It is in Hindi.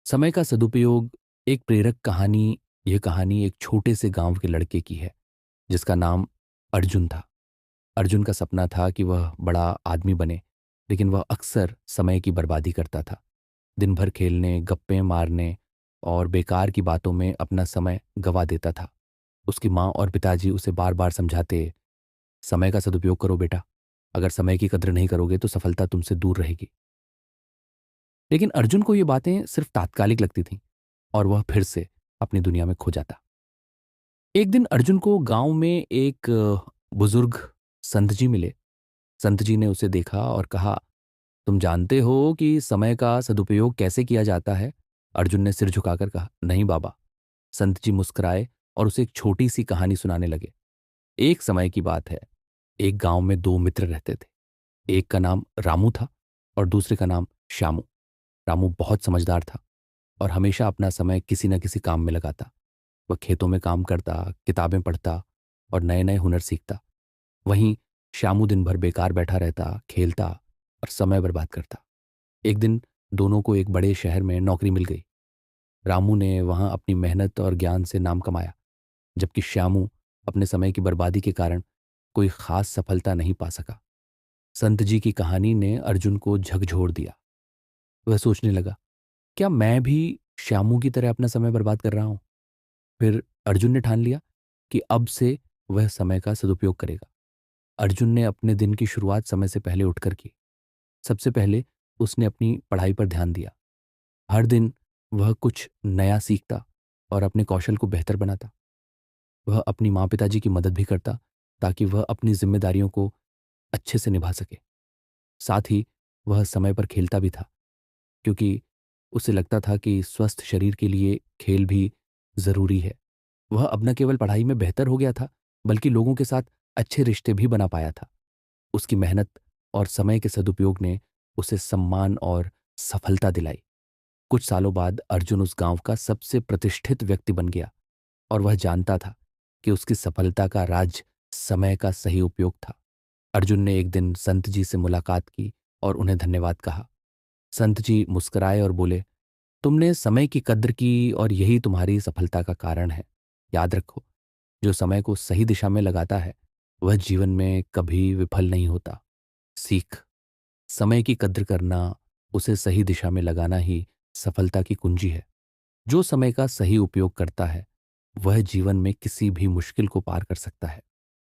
समय का सदुपयोग एक प्रेरक कहानी। यह कहानी एक छोटे से गांव के लड़के की है जिसका नाम अर्जुन था। अर्जुन का सपना था कि वह बड़ा आदमी बने, लेकिन वह अक्सर समय की बर्बादी करता था। दिन भर खेलने, गप्पे मारने और बेकार की बातों में अपना समय गवा देता था। उसकी माँ और पिताजी उसे बार बार समझाते, समय का सदुपयोग करो बेटा, अगर समय की कद्र नहीं करोगे तो सफलता तुमसे दूर रहेगी। लेकिन अर्जुन को ये बातें सिर्फ तात्कालिक लगती थीं और वह फिर से अपनी दुनिया में खो जाता। एक दिन अर्जुन को गांव में एक बुजुर्ग संत जी मिले। संत जी ने उसे देखा और कहा, तुम जानते हो कि समय का सदुपयोग कैसे किया जाता है? अर्जुन ने सिर झुकाकर कहा, नहीं बाबा। संत जी मुस्कुराए और उसे एक छोटी सी कहानी सुनाने लगे। एक समय की बात है, एक गांव में दो मित्र रहते थे। एक का नाम रामू था और दूसरे का नाम श्यामू। रामू बहुत समझदार था और हमेशा अपना समय किसी न किसी काम में लगाता। वह खेतों में काम करता, किताबें पढ़ता और नए नए हुनर सीखता। वहीं श्यामू दिन भर बेकार बैठा रहता, खेलता और समय बर्बाद करता। एक दिन दोनों को एक बड़े शहर में नौकरी मिल गई। रामू ने वहां अपनी मेहनत और ज्ञान से नाम कमाया, जबकि श्यामू अपने समय की बर्बादी के कारण कोई खास सफलता नहीं पा सका। संत जी की कहानी ने अर्जुन को झकझोर दिया। वह सोचने लगा, क्या मैं भी श्यामू की तरह अपना समय बर्बाद कर रहा हूं? फिर अर्जुन ने ठान लिया कि अब से वह समय का सदुपयोग करेगा। अर्जुन ने अपने दिन की शुरुआत समय से पहले उठकर की। सबसे पहले उसने अपनी पढ़ाई पर ध्यान दिया। हर दिन वह कुछ नया सीखता और अपने कौशल को बेहतर बनाता। वह अपनी माँ पिताजी की मदद भी करता ताकि वह अपनी जिम्मेदारियों को अच्छे से निभा सके। साथ ही वह समय पर खेलता भी था, क्योंकि उसे लगता था कि स्वस्थ शरीर के लिए खेल भी जरूरी है। वह अब न केवल पढ़ाई में बेहतर हो गया था, बल्कि लोगों के साथ अच्छे रिश्ते भी बना पाया था। उसकी मेहनत और समय के सदुपयोग ने उसे सम्मान और सफलता दिलाई। कुछ सालों बाद अर्जुन उस गांव का सबसे प्रतिष्ठित व्यक्ति बन गया और वह जानता था कि उसकी सफलता का राज समय का सही उपयोग था। अर्जुन ने एक दिन संत जी से मुलाकात की और उन्हें धन्यवाद कहा। संत जी मुस्कुराए और बोले, तुमने समय की कद्र की और यही तुम्हारी सफलता का कारण है। याद रखो, जो समय को सही दिशा में लगाता है वह जीवन में कभी विफल नहीं होता। सीख, समय की कद्र करना, उसे सही दिशा में लगाना ही सफलता की कुंजी है। जो समय का सही उपयोग करता है वह जीवन में किसी भी मुश्किल को पार कर सकता है।